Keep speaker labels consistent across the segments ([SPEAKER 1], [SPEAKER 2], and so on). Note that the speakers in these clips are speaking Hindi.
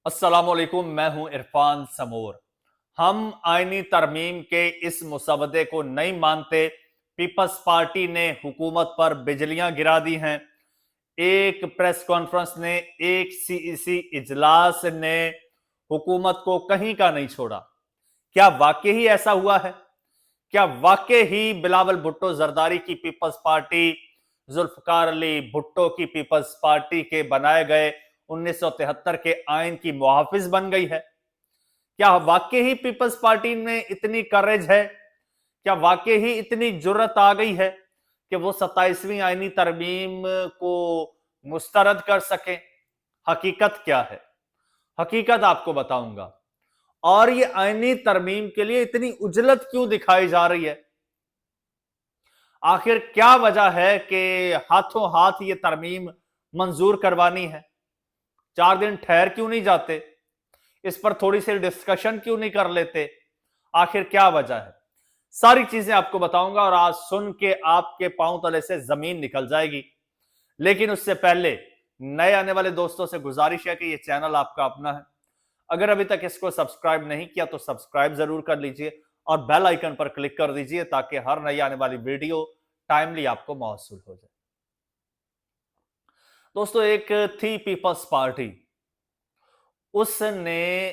[SPEAKER 1] अस्सलाम वालेकुम, मैं हूं इरफान समूर। हम आईनी तरमीम के इस मुसवदे को नहीं मानते। पीपल्स पार्टी ने हुकूमत पर बिजलियां गिरा दी हैं। एक प्रेस कॉन्फ्रेंस ने, एक सीईसी इजलास ने हुकूमत को कहीं का नहीं छोड़ा। क्या वाकई ही ऐसा हुआ है? क्या वाकई ही बिलावल भुट्टो जरदारी की पीपल्स पार्टी, जुल्फकार अली भुट्टो की पीपल्स पार्टी के बनाए गए 1973 के आइन की मुहाफिज बन गई है? क्या वाकई ही पीपल्स पार्टी में इतनी करेज है? क्या वाकई ही इतनी जुर्रत आ गई है कि वो 27वीं आईनी तरमीम को मुस्तरद कर सके? हकीकत क्या है? हकीकत आपको बताऊंगा। और ये आईनी तरमीम के लिए इतनी उजलत क्यों दिखाई जा रही है? आखिर क्या वजह है कि हाथों हाथ ये तरमीम मंजूर करवानी है? 4 दिन ठहर क्यों नहीं जाते? इस पर थोड़ी सी डिस्कशन क्यों नहीं कर लेते? आखिर क्या वजह है? सारी चीजें आपको बताऊंगा और आज सुन के आपके पांव तले से जमीन निकल जाएगी। लेकिन उससे पहले नए आने वाले दोस्तों से गुजारिश है कि यह चैनल आपका अपना है। अगर अभी तक इसको सब्सक्राइब नहीं किया तो सब्सक्राइब जरूर कर लीजिए और बेल आइकन पर क्लिक कर दीजिए ताकि हर नई आने वाली वीडियो टाइमली आपको मौसूल हो जाए। दोस्तों, एक थी पीपल्स पार्टी। उसने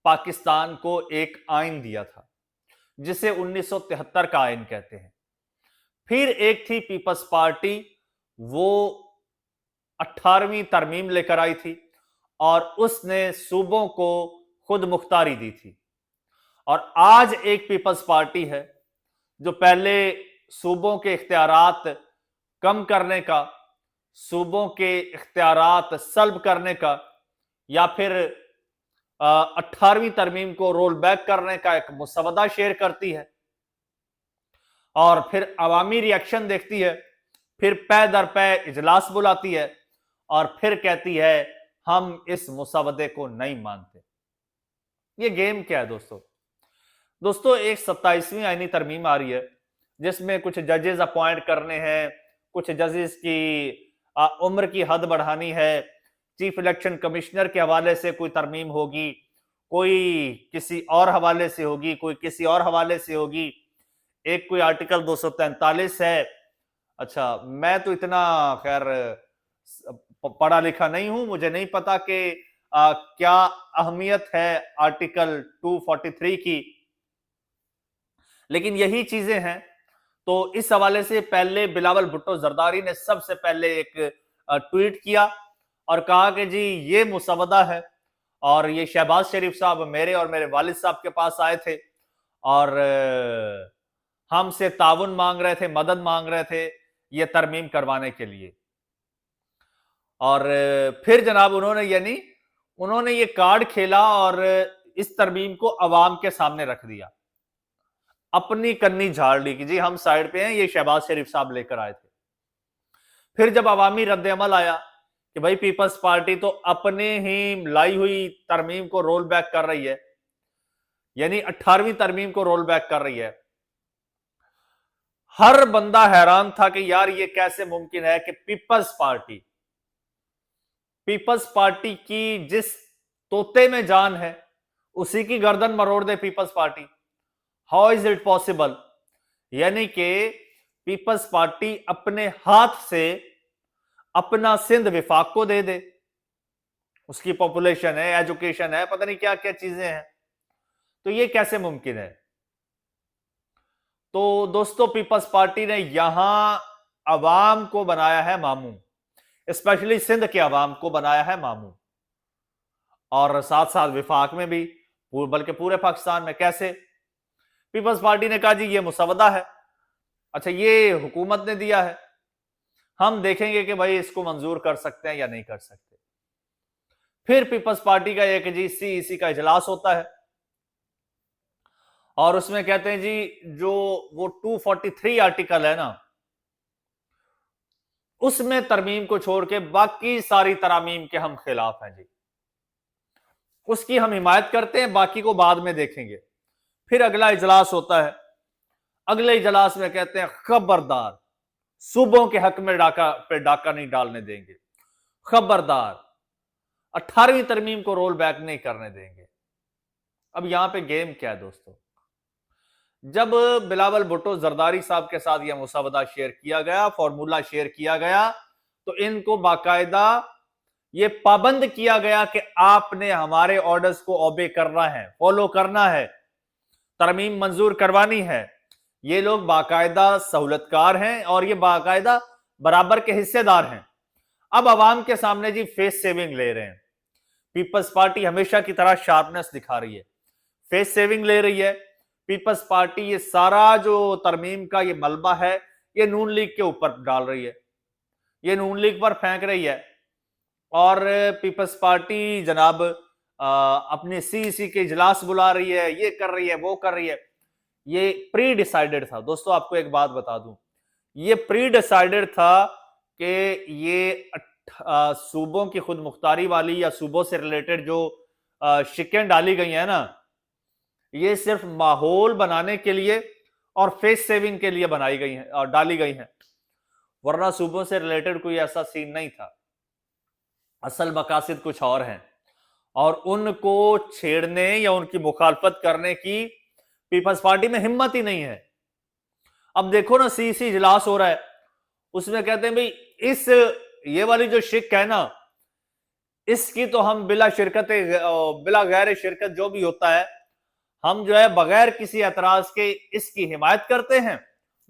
[SPEAKER 1] पाकिस्तान को एक आइन दिया था जिसे 1973 का आइन कहते हैं। फिर एक थी पीपल्स पार्टी, वो 18वीं तरमीम लेकर आई थी और उसने सूबों को खुद मुख्तारी दी थी। और आज एक पीपल्स पार्टी है जो पहले सूबों के इख्तियारात कम करने का, सूबों के इख्तियारात सल्ब करने का या फिर 18वीं तरमीम को रोल बैक करने का एक मुसवदा शेयर करती है और फिर अवामी रिएक्शन देखती है, फिर पै दर पै इजलास बुलाती है और फिर कहती है हम इस मुसवदे को नहीं मानते। ये गेम क्या है दोस्तों? दोस्तों, एक 27वीं आईनी तरमीम आ रही है जिसमें कुछ जजेस अपॉइंट करने हैं, कुछ जजेस की उम्र की हद बढ़ानी है, चीफ इलेक्शन कमिश्नर के हवाले से कोई तरमीम होगी, कोई किसी और हवाले से होगी, कोई किसी और हवाले से होगी। एक कोई आर्टिकल 243 है। अच्छा, मैं तो इतना खैर पढ़ा लिखा नहीं हूं, मुझे नहीं पता कि क्या अहमियत है आर्टिकल 243 की, लेकिन यही चीजें हैं। तो इस हवाले से पहले बिलावल भुट्टो जरदारी ने सबसे पहले एक ट्वीट किया और कहा कि जी ये मुसवदा है और ये शहबाज शरीफ साहब मेरे और मेरे वालिद साहब के पास आए थे और हमसे ताउन मांग रहे थे, मदद मांग रहे थे ये तरमीम करवाने के लिए। और फिर जनाब उन्होंने ये कार्ड खेला और इस तरमीम को अवाम के सामने रख दिया, अपनी कन्नी झाड़ ली कि जी हम साइड पे हैं, ये शहबाज शरीफ साहब लेकर आए थे। फिर जब अवामी रद्द अमल आया कि भाई पीपल्स पार्टी तो अपने ही लाई हुई तरमीम को रोल बैक कर रही है, यानी 18वीं तरमीम को रोल बैक कर रही है, हर बंदा हैरान था कि यार ये कैसे मुमकिन है कि पीपल्स पार्टी की जिस तोते में जान है उसी की गर्दन मरोड़ दे people's party. How is it possible? यानी कि पीपल्स पार्टी अपने हाथ से अपना सिंध विफाक को दे दे। उसकी पॉपुलेशन है, एजुकेशन है, पता नहीं क्या क्या चीजें हैं, तो ये कैसे मुमकिन है? तो दोस्तों, पीपल्स पार्टी ने यहां अवाम को बनाया है मामू, स्पेशली सिंध के अवाम को बनाया है मामू और साथ साथ विफाक में भी, बल्कि पूरे पाकिस्तान में। कैसे? पीपल्स पार्टी ने कहा जी ये मुसवदा है, अच्छा ये हुकूमत ने दिया है, हम देखेंगे कि भाई इसको मंजूर कर सकते हैं या नहीं कर सकते। फिर पीपल्स पार्टी का एक जी सीईसी का इजलास होता है और उसमें कहते हैं जी जो वो 243 आर्टिकल है ना, उसमें तरमीम को छोड़ के बाकी सारी तरामीम के हम खिलाफ हैं जी, उसकी हम हिमायत करते हैं, बाकी को बाद में देखेंगे। फिर अगला इजलास होता है, अगले इजलास में कहते हैं खबरदार, सूबों के हक में डाका नहीं डालने देंगे, खबरदार। 18वीं तरमीम को रोल बैक नहीं करने देंगे। अब यहां पे गेम क्या है दोस्तों? जब बिलावल भुट्टो जरदारी साहब के साथ यह मुसवदा शेयर किया गया, फॉर्मूला शेयर किया गया, तो इनको बाकायदा ये पाबंद किया गया कि आपने हमारे ऑर्डर्स को ओबे करना है, फॉलो करना है, तरमीम मंजूर करवानी है। ये लोग बाकायदा सहूलतकार हैं और ये बाकायदा बराबर के हिस्सेदार हैं। अब अवाम के सामने जी फेस सेविंग ले रहे हैं। पीपल्स पार्टी हमेशा की तरह शार्पनेस दिखा रही है, फेस सेविंग ले रही है। पीपल्स पार्टी ये सारा जो तरमीम का ये मलबा है ये नून लीग के ऊपर डाल रही है, ये नून लीग पर फेंक रही है। और पीपल्स पार्टी जनाब अपने सीईसी के इजलास बुला रही है, ये कर रही है, वो कर रही है। ये प्री डिसाइडेड था दोस्तों। आपको एक बात बता दूं, ये प्री डिसाइडेड था कि ये सूबों की खुद मुख्तारी वाली या सूबों से रिलेटेड जो शिकें डाली गई हैं ना, ये सिर्फ माहौल बनाने के लिए और फेस सेविंग के लिए बनाई गई हैं और डाली गई हैं, वरना सूबों से रिलेटेड कोई ऐसा सीन नहीं था। असल मकासद कुछ और हैं और उनको छेड़ने या उनकी मुखालफत करने की पीपल्स पार्टी में हिम्मत ही नहीं है। अब देखो ना, सीसी इजलास हो रहा है, उसमें कहते हैं भाई इस ये वाली जो शिक है ना, इसकी तो हम बिला शिरकत बिला गैर शिरकत जो भी होता है, हम जो है बगैर किसी एतराज के इसकी हिमायत करते हैं,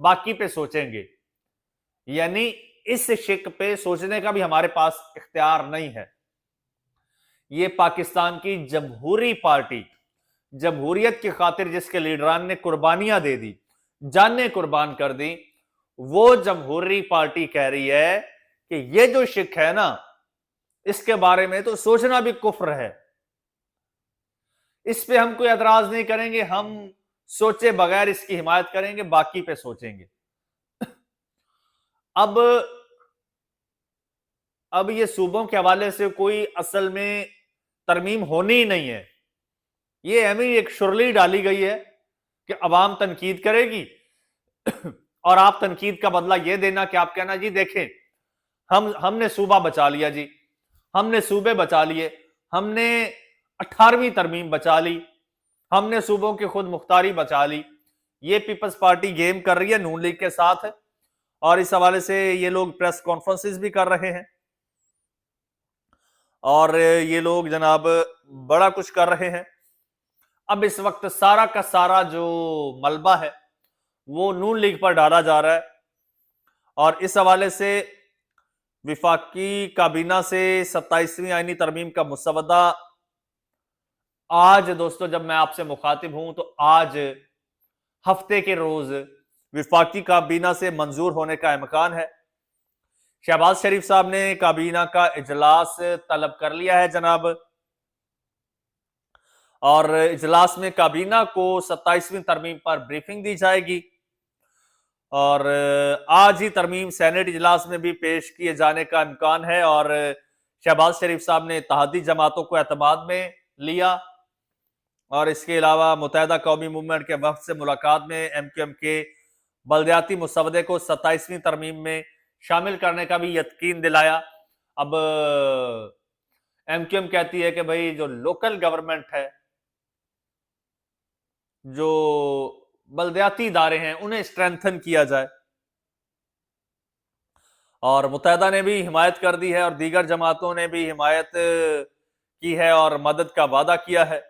[SPEAKER 1] बाकी पे सोचेंगे। यानी इस शिक पे सोचने का भी हमारे पास इख्तियार नहीं है। ये पाकिस्तान की जमहूरी पार्टी, जमहूरियत की खातिर जिसके लीडरान ने कुर्बानियां दे दी, जानें कुर्बान कर दी, वो जमहूरी पार्टी कह रही है कि ये जो शिक है ना, इसके बारे में तो सोचना भी कुफ्र है, इस पे हम कोई एतराज नहीं करेंगे, हम सोचे बगैर इसकी हिमायत करेंगे, बाकी पे सोचेंगे। अब ये सूबों के हवाले से कोई असल में तरमीम होनी ही नहीं है। ये हमें एक शुरली डाली गई है कि अवाम तनकीद करेगी और आप तनकीद का बदला ये देना कि आप कहना जी देखें हमने सूबा बचा लिया जी, हमने सूबे बचा लिए, हमने 18वीं तरमीम बचा ली, हमने सूबों की खुद मुख्तारी बचा ली। ये पीपल्स पार्टी गेम कर रही है नून लीग के साथ और इस हवाले से ये लोग प्रेस कॉन्फ्रेंसेस भी कर रहे हैं और ये लोग जनाब बड़ा कुछ कर रहे हैं। अब इस वक्त सारा का सारा जो मलबा है वो नून लीग पर डाला जा रहा है और इस हवाले से विफाकी काबीना से 27वीं आईनी तरमीम का मुसवदा आज दोस्तों जब मैं आपसे मुखातिब हूं तो आज हफ्ते के रोज विफाकी काबीना से मंजूर होने का इम्कान है। शहबाज शरीफ साहब ने काबीना का इजलास तलब कर लिया है जनाब और इजलास में काबीना को 27वीं तरमीम पर ब्रीफिंग दी जाएगी और आज ही तरमीम सेनेट इजलास में भी पेश किए जाने का इम्कान है और शहबाज शरीफ साहब ने इत्तेहादी जमातों को एतमाद में लिया और इसके अलावा मुत्तहिदा कौमी मूवमेंट के वफ्द से मुलाकात में एमक्यूएम के बलदियाती मुसवदे को 27वीं तरमीम में शामिल करने का भी यकीन दिलाया। अब एमक्यूएम कहती है कि भाई जो लोकल गवर्नमेंट है, जो बलदियाती इदारे हैं, उन्हें स्ट्रेंथन किया जाए और मुत्तहिदा ने भी हिमायत कर दी है और दीगर जमातों ने भी हिमायत की है और मदद का वादा किया है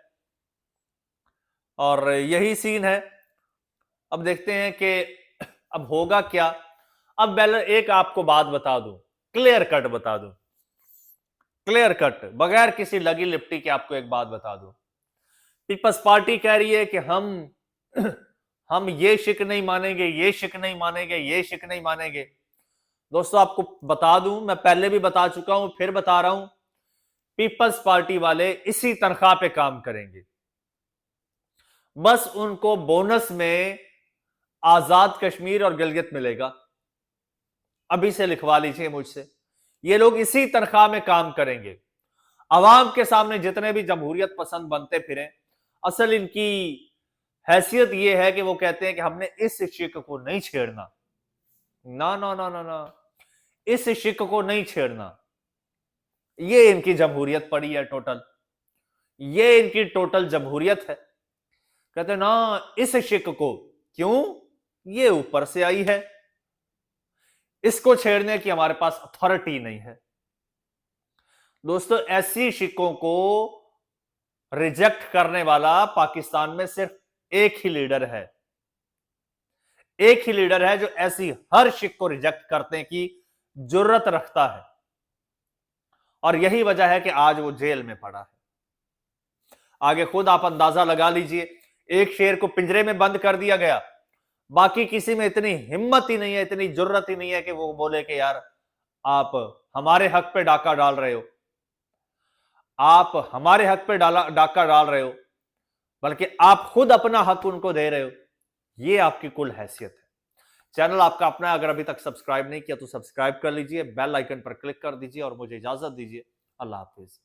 [SPEAKER 1] और यही सीन है। अब देखते हैं कि अब होगा क्या। अब बैलर एक आपको बात बता दूं, क्लियर कट बता दूं, क्लियर कट बगैर किसी लगी लिपटी के आपको एक बात बता दूं। पीपल्स पार्टी कह रही है कि हम ये शिक नहीं मानेंगे, ये शिक नहीं मानेंगे, ये शिक नहीं मानेंगे। दोस्तों आपको बता दूं, मैं पहले भी बता चुका हूं, फिर बता रहा हूं, पीपल्स पार्टी वाले इसी तनख्वाह पे काम करेंगे। बस उनको बोनस में आजाद कश्मीर और गिलगित मिलेगा। अभी से लिखवा लीजिए मुझसे, ये लोग इसी तनख्वाह में काम करेंगे। अवाम के सामने जितने भी जमहूरियत पसंद बनते फिरें, असल इनकी हैसियत यह है कि वो कहते हैं कि हमने इस शिक को नहीं छेड़ना। ना ना ना ना ना, इस शिक को नहीं छेड़ना। ये इनकी जमहूरियत पड़ी है टोटल, ये इनकी टोटल जमहूरियत है। कहते ना इस शिक को क्यों, ये ऊपर से आई है, इसको छेड़ने की हमारे पास अथॉरिटी नहीं है। दोस्तों ऐसी शिकों को रिजेक्ट करने वाला पाकिस्तान में सिर्फ एक ही लीडर है, एक ही लीडर है जो ऐसी हर शिक को रिजेक्ट करने की जुर्रत रखता है, और यही वजह है कि आज वो जेल में पड़ा है। आगे खुद आप अंदाजा लगा लीजिए, एक शेर को पिंजरे में बंद कर दिया गया, बाकी किसी में इतनी हिम्मत ही नहीं है, इतनी जुर्रत ही नहीं है कि वो बोले कि यार आप हमारे हक पे डाका डाल रहे हो, आप हमारे हक पे डाका डाल रहे हो, बल्कि आप खुद अपना हक उनको दे रहे हो। ये आपकी कुल हैसियत है। चैनल आपका अपना है, अगर अभी तक सब्सक्राइब नहीं किया तो सब्सक्राइब कर लीजिए, बेल आइकन पर क्लिक कर दीजिए और मुझे इजाजत दीजिए। अल्लाह हाफिज।